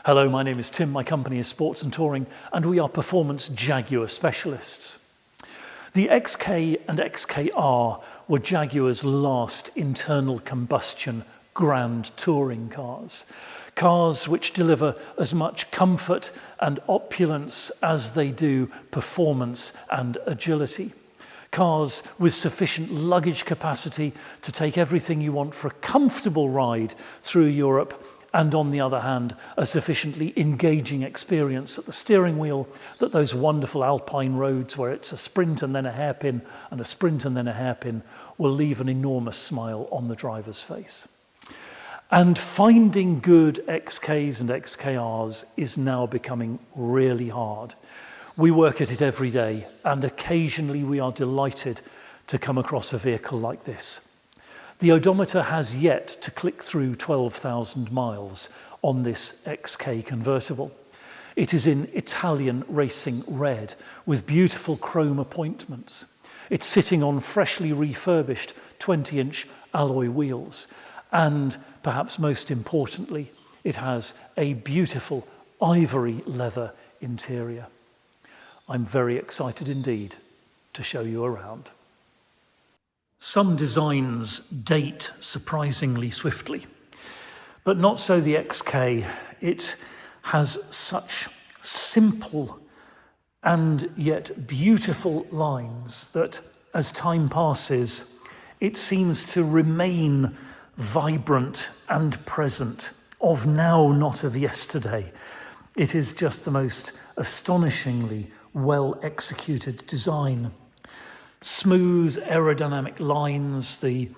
Hello, my name is Tim, my company is Sports and Touring, and we are performance Jaguar specialists. The XK and XKR were Jaguar's last internal combustion grand touring cars. Cars which deliver as much comfort and opulence as they do performance and agility. Cars with sufficient luggage capacity to take everything you want for a comfortable ride through Europe, and on the other hand, a sufficiently engaging experience at the steering wheel that those wonderful alpine roads where it's a sprint and then a hairpin and a sprint and then a hairpin will leave an enormous smile on the driver's face. And finding good XKs and XKRs is now becoming really hard. We work at it every day, and occasionally we are delighted to come across a vehicle like this. The odometer has yet to click through 12,000 miles on this XK convertible. It is in Italian racing red with beautiful chrome appointments. It's sitting on freshly refurbished 20-inch alloy wheels, and perhaps most importantly, it has a beautiful ivory leather interior. I'm very excited indeed to show you around. Some designs date surprisingly swiftly, but not so the XK. It has such simple and yet beautiful lines that as time passes, it seems to remain vibrant and present, of now, not of yesterday. It is just the most astonishingly well executed design. Smooth aerodynamic lines, the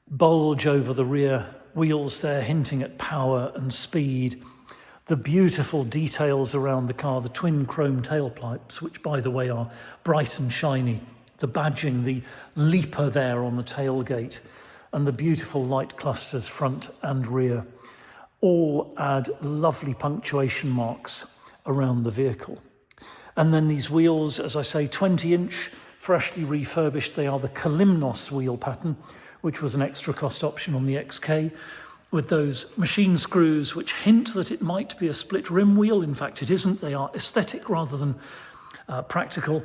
bulge over the rear wheels there hinting at power and speed, the beautiful details around the car, the twin chrome tailpipes, which by the way are bright and shiny, the badging, the leaper there on the tailgate, and the beautiful light clusters front and rear, all add lovely punctuation marks around the vehicle. And then these wheels, as I say, 20-inch, freshly refurbished. They are the Kalimnos wheel pattern, which was an extra cost option on the XK, with those machine screws which hint that it might be a split rim wheel. In fact, it isn't. They are aesthetic rather than practical,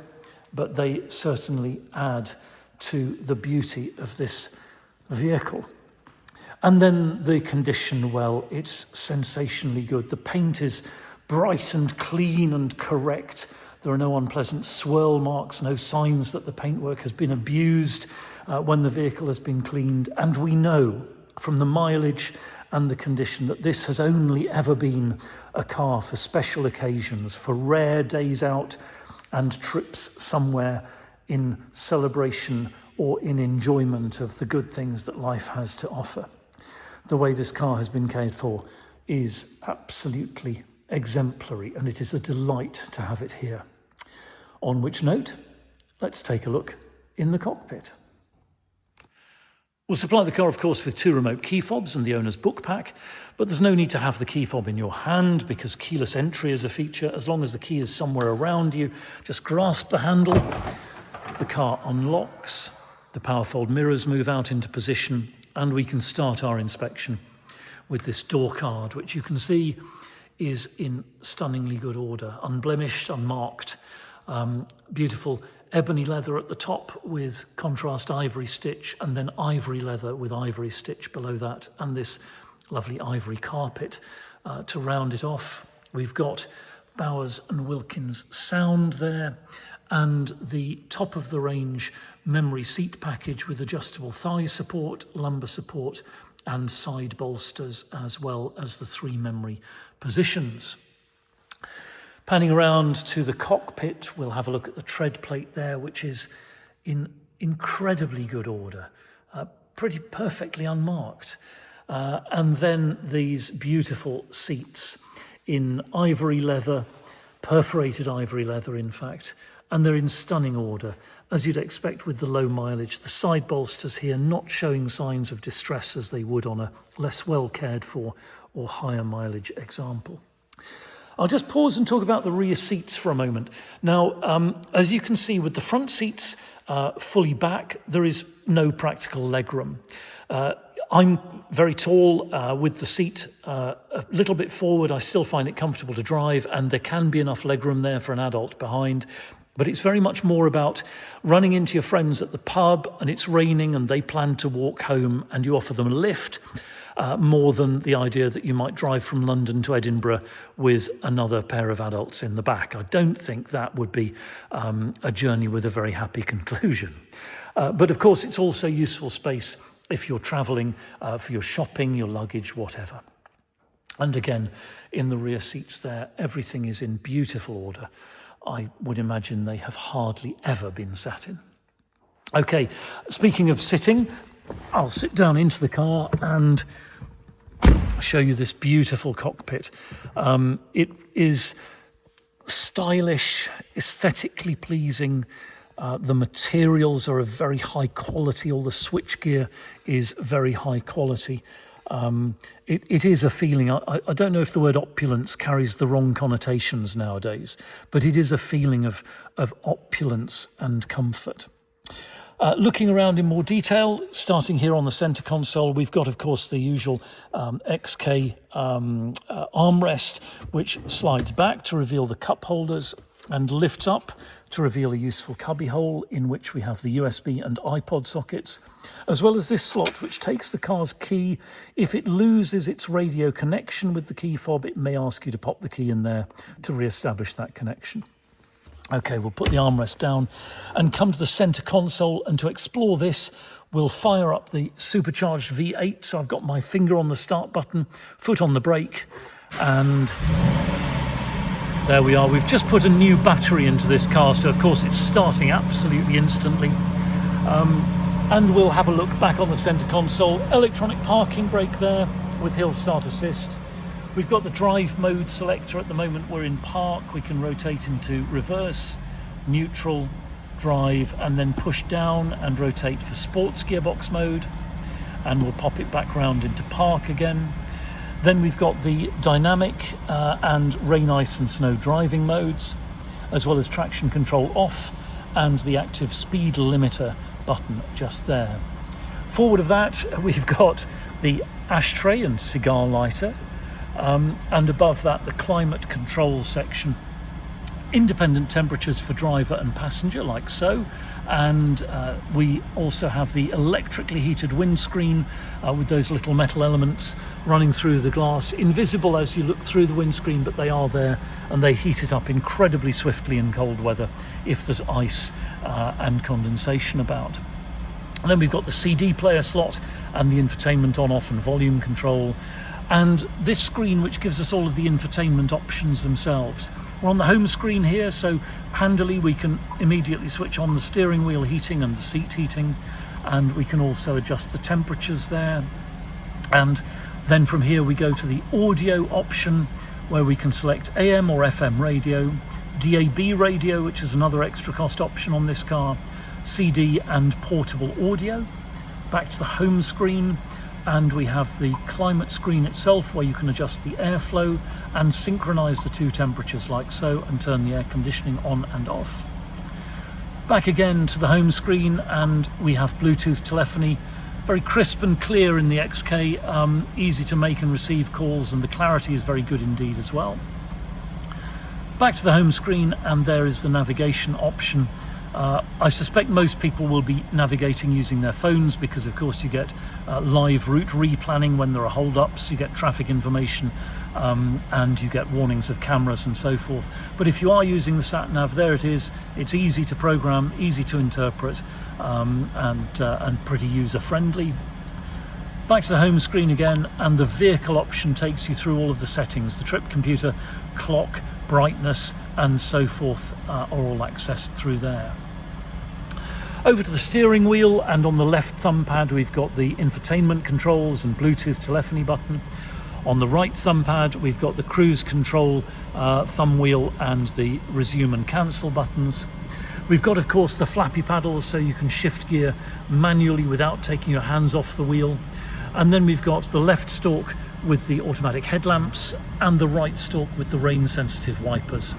but they certainly add to the beauty of this vehicle. And then the condition, well, it's sensationally good. The paint is bright and clean and correct. There are no unpleasant swirl marks, no signs that the paintwork has been abused when the vehicle has been cleaned. And we know from the mileage and the condition that this has only ever been a car for special occasions, for rare days out and trips somewhere in celebration or in enjoyment of the good things that life has to offer. The way this car has been cared for is absolutely exemplary, and it is a delight to have it here. On which note, let's take a look in the cockpit. We'll supply the car, of course, with 2 remote key fobs and the owner's book pack, but there's no need to have the key fob in your hand because keyless entry is a feature. As long as the key is somewhere around you, just grasp the handle, the car unlocks, the power fold mirrors move out into position, and we can start our inspection with this door card, which you can see is in stunningly good order, unblemished, unmarked, beautiful ebony leather at the top with contrast ivory stitch, and then ivory leather with ivory stitch below that, and this lovely ivory carpet to round it off. We've got Bowers and Wilkins sound there, and the top of the range memory seat package with adjustable thigh support, lumbar support, and side bolsters, as well as the 3 memory positions. Panning around to the cockpit, we'll have a look at the tread plate there, which is in incredibly good order, pretty perfectly unmarked. And then these beautiful seats in ivory leather, perforated ivory leather, in fact, and they're in stunning order, as you'd expect with the low mileage. The side bolsters here not showing signs of distress as they would on a less well cared for or higher mileage example. I'll just pause and talk about the rear seats for a moment. Now, as you can see, with the front seats fully back, there is no practical legroom. I'm very tall with the seat a little bit forward. I still find it comfortable to drive, and there can be enough legroom there for an adult behind. But it's very much more about running into your friends at the pub and it's raining and they plan to walk home and you offer them a lift, more than the idea that you might drive from London to Edinburgh with another pair of adults in the back. I don't think that would be a journey with a very happy conclusion. But of course, it's also useful space if you're travelling for your shopping, your luggage, whatever. And again, in the rear seats there, everything is in beautiful order. I would imagine they have hardly ever been sat in. Okay, speaking of sitting, I'll sit down into the car and show you this beautiful cockpit. It is stylish, aesthetically pleasing. The materials are of very high quality. All the switchgear is very high quality. It is a feeling. I don't know if the word opulence carries the wrong connotations nowadays, but it is a feeling of opulence and comfort. Looking around in more detail, starting here on the centre console, we've got, of course, the usual XK armrest, which slides back to reveal the cup holders and lifts up to reveal a useful cubby hole in which we have the USB and iPod sockets, as well as this slot which takes the car's key. If it loses its radio connection with the key fob, it may ask you to pop the key in there to re-establish that connection. Okay, we'll put the armrest down and come to the centre console, and to explore this, we'll fire up the supercharged V8. So I've got my finger on the start button, foot on the brake, and there we are. We've just put a new battery into this car, so of course it's starting absolutely instantly. And we'll have a look back on the centre console. Electronic parking brake there with hill start assist. We've got the drive mode selector. At the moment we're in park. We can rotate into reverse, neutral, drive, and then push down and rotate for sports gearbox mode. And we'll pop it back round into park again. Then we've got the dynamic and rain, ice and snow driving modes, as well as traction control off and the active speed limiter button just there. Forward of that, we've got the ashtray and cigar lighter, and above that the climate control section. Independent temperatures for driver and passenger, like so. And we also have the electrically heated windscreen with those little metal elements running through the glass, invisible as you look through the windscreen, but they are there and they heat it up incredibly swiftly in cold weather if there's ice and condensation about. And then we've got the CD player slot and the infotainment on, off and volume control, and this screen which gives us all of the infotainment options themselves. We're on the home screen here, so handily we can immediately switch on the steering wheel heating and the seat heating, and we can also adjust the temperatures there. And then from here we go to the audio option, where we can select AM or FM radio, DAB radio, which is another extra cost option on this car, CD and portable audio. Back to the home screen, and we have the climate screen itself, where you can adjust the airflow and synchronize the two temperatures like so, and turn the air conditioning on and off. Back again to the home screen, and we have Bluetooth telephony, very crisp and clear in the XK, easy to make and receive calls, and the clarity is very good indeed as well. Back to the home screen, and there is the navigation option. I suspect most people will be navigating using their phones, because of course you get live route replanning when there are hold-ups, you get traffic information, and you get warnings of cameras and so forth. But if you are using the sat-nav, there it is. It's easy to program, easy to interpret, and pretty user-friendly. Back to the home screen again, and the vehicle option takes you through all of the settings. The trip computer, clock, brightness and so forth are all accessed through there. Over to the steering wheel, and on the left thumb pad we've got the infotainment controls and Bluetooth telephony button. On the right thumb pad we've got the cruise control thumb wheel and the resume and cancel buttons. We've got, of course, the flappy paddles, so you can shift gear manually without taking your hands off the wheel. And then we've got the left stalk with the automatic headlamps and the right stalk with the rain sensitive wipers.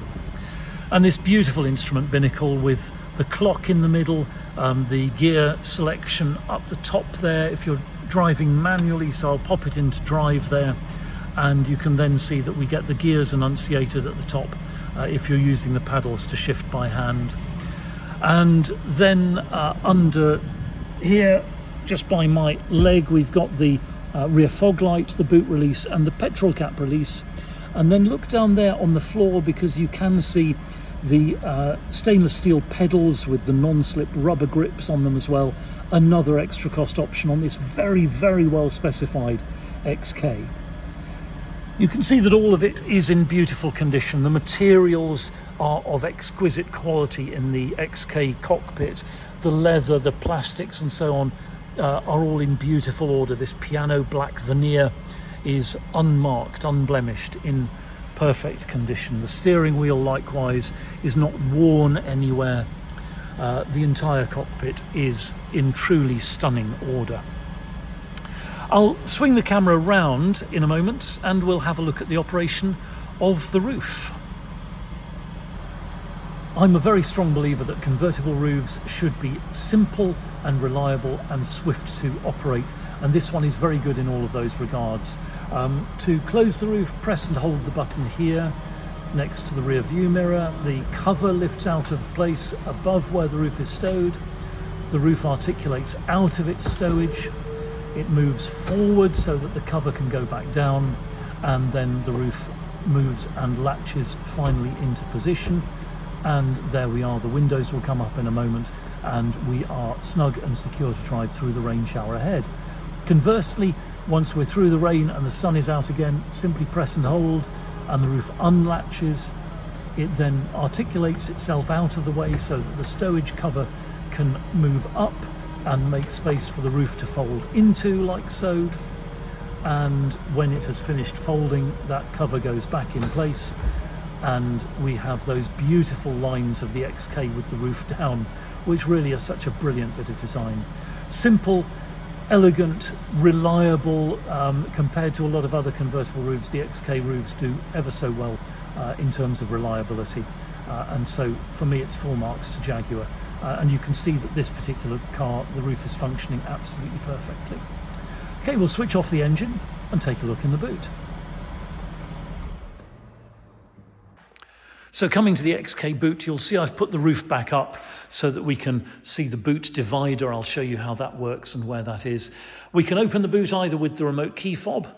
And this beautiful instrument binnacle with the clock in the middle, the gear selection up the top there if you're driving manually, so I'll pop it into drive there, and you can then see that we get the gears enunciated at the top if you're using the paddles to shift by hand. And then under here, just by my leg, we've got the rear fog light, the boot release and the petrol cap release. And then look down there on the floor, because you can see the stainless steel pedals with the non-slip rubber grips on them as well. Another extra cost option on this very, very well specified XK. You can see that all of it is in beautiful condition. The materials are of exquisite quality in the XK cockpit. The leather, the plastics and so on are all in beautiful order. This piano black veneer is unmarked, unblemished, in perfect condition. The steering wheel likewise is not worn anywhere. The entire cockpit is in truly stunning order. I'll swing the camera round in a moment and we'll have a look at the operation of the roof. I'm a very strong believer that convertible roofs should be simple and reliable and swift to operate, and this one is very good in all of those regards. To close the roof, press and hold the button here next to the rear view mirror. The cover lifts out of place above where the roof is stowed. The roof articulates out of its stowage. It moves forward so that the cover can go back down, and then the roof moves and latches finally into position. And there we are. The windows will come up in a moment and we are snug and secure to drive through the rain shower ahead. Conversely, once we're through the rain and the sun is out again, simply press and hold and the roof unlatches. It then articulates itself out of the way so that the stowage cover can move up and make space for the roof to fold into, like so. And when it has finished folding, that cover goes back in place and we have those beautiful lines of the XK with the roof down, which really are such a brilliant bit of design. Simple, elegant, reliable. Compared to a lot of other convertible roofs, the XK roofs do ever so well in terms of reliability, and so for me it's full marks to Jaguar. And you can see that this particular car, the roof is functioning absolutely perfectly. Okay, we'll switch off the engine and take a look in the boot. So coming to the XK boot, you'll see I've put the roof back up so that we can see the boot divider. I'll show you how that works and where that is. We can open the boot either with the remote key fob,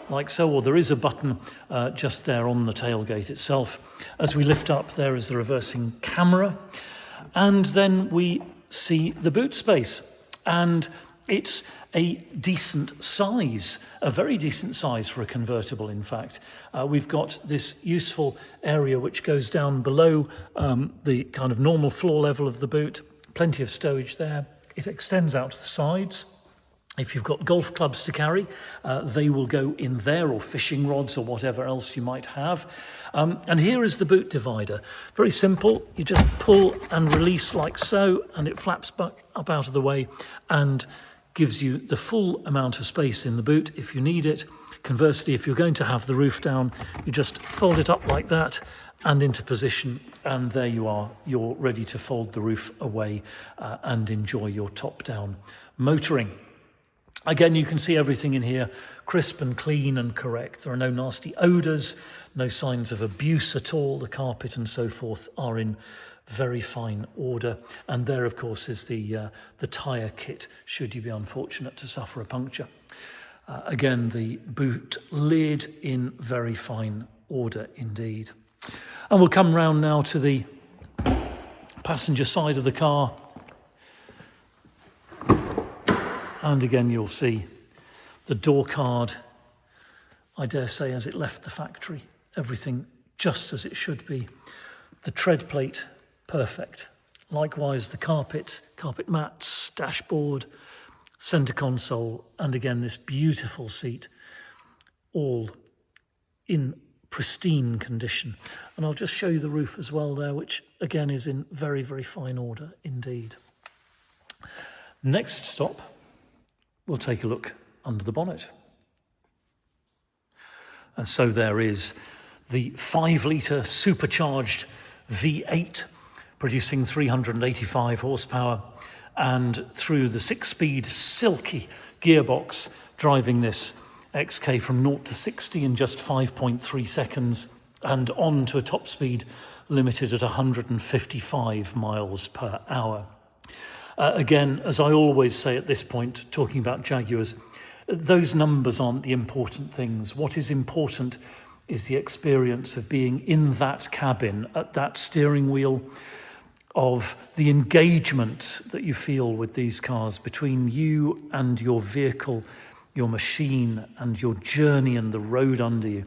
like so, or there is a button just there on the tailgate itself. As we lift up, there is the reversing camera. And then we see the boot space, and it's a decent size, a very decent size for a convertible, in fact. We've got this useful area which goes down below the kind of normal floor level of the boot, plenty of stowage there. It extends out to the sides. If you've got golf clubs to carry, they will go in there, or fishing rods or whatever else you might have. And here is the boot divider. Very simple. You just pull and release like so, and it flaps back up out of the way and gives you the full amount of space in the boot if you need it. Conversely, if you're going to have the roof down, you just fold it up like that and into position, and there you are. You're ready to fold the roof away and enjoy your top-down motoring. Again, you can see everything in here crisp and clean and correct. There are no nasty odours, no signs of abuse at all. The carpet and so forth are in very fine order. And there, of course, is the tyre kit, should you be unfortunate to suffer a puncture. Again, the boot lid in very fine order indeed. And we'll come round now to the passenger side of the car. And again, you'll see the door card, I dare say, as it left the factory. Everything just as it should be. The tread plate, perfect. Likewise, the carpet mats, dashboard, centre console, and again, this beautiful seat, all in pristine condition. And I'll just show you the roof as well there, which again is in very, very fine order indeed. Next stop, we'll take a look under the bonnet. And so there is the 5-litre supercharged V8 producing 385 horsepower, and through the 6-speed silky gearbox, driving this XK from 0 to 60 in just 5.3 seconds and on to a top speed limited at 155 miles per hour. Again, as I always say at this point, talking about Jaguars, those numbers aren't the important things. What is important is the experience of being in that cabin, at that steering wheel, of the engagement that you feel with these cars between you and your vehicle, your machine, and your journey and the road under you.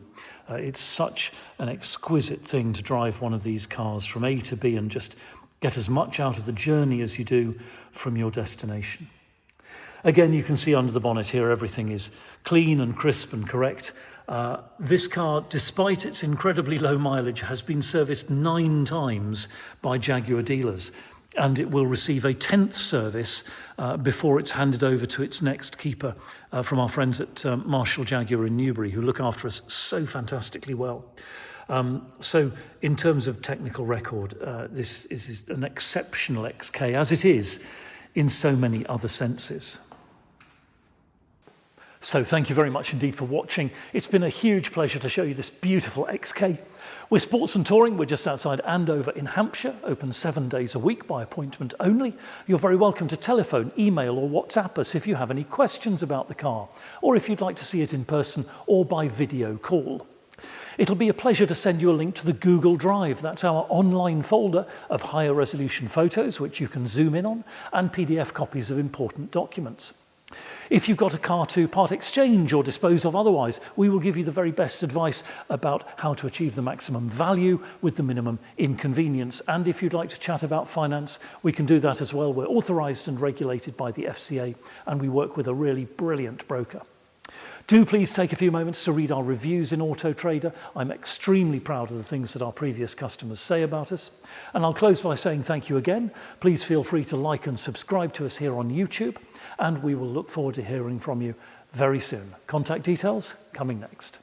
It's such an exquisite thing to drive one of these cars from A to B and just get as much out of the journey as you do from your destination. Again, you can see under the bonnet here, everything is clean and crisp and correct. This car, despite its incredibly low mileage, has been serviced 9 times by Jaguar dealers, and it will receive a 10th service before it's handed over to its next keeper from our friends at Marshall Jaguar in Newbury, who look after us so fantastically well. So in terms of technical record, this is an exceptional XK, as it is in so many other senses. So thank you very much indeed for watching. It's been a huge pleasure to show you this beautiful XK. We're Sports and Touring. We're just outside Andover in Hampshire, open 7 days a week by appointment only. You're very welcome to telephone, email or WhatsApp us if you have any questions about the car, or if you'd like to see it in person or by video call. It'll be a pleasure to send you a link to the Google Drive. That's our online folder of higher resolution photos, which you can zoom in on, and PDF copies of important documents. If you've got a car to part exchange or dispose of otherwise, we will give you the very best advice about how to achieve the maximum value with the minimum inconvenience. And if you'd like to chat about finance, we can do that as well. We're authorised and regulated by the FCA, and we work with a really brilliant broker. Do please take a few moments to read our reviews in Auto Trader. I'm extremely proud of the things that our previous customers say about us. And I'll close by saying thank you again. Please feel free to like and subscribe to us here on YouTube, and we will look forward to hearing from you very soon. Contact details coming next.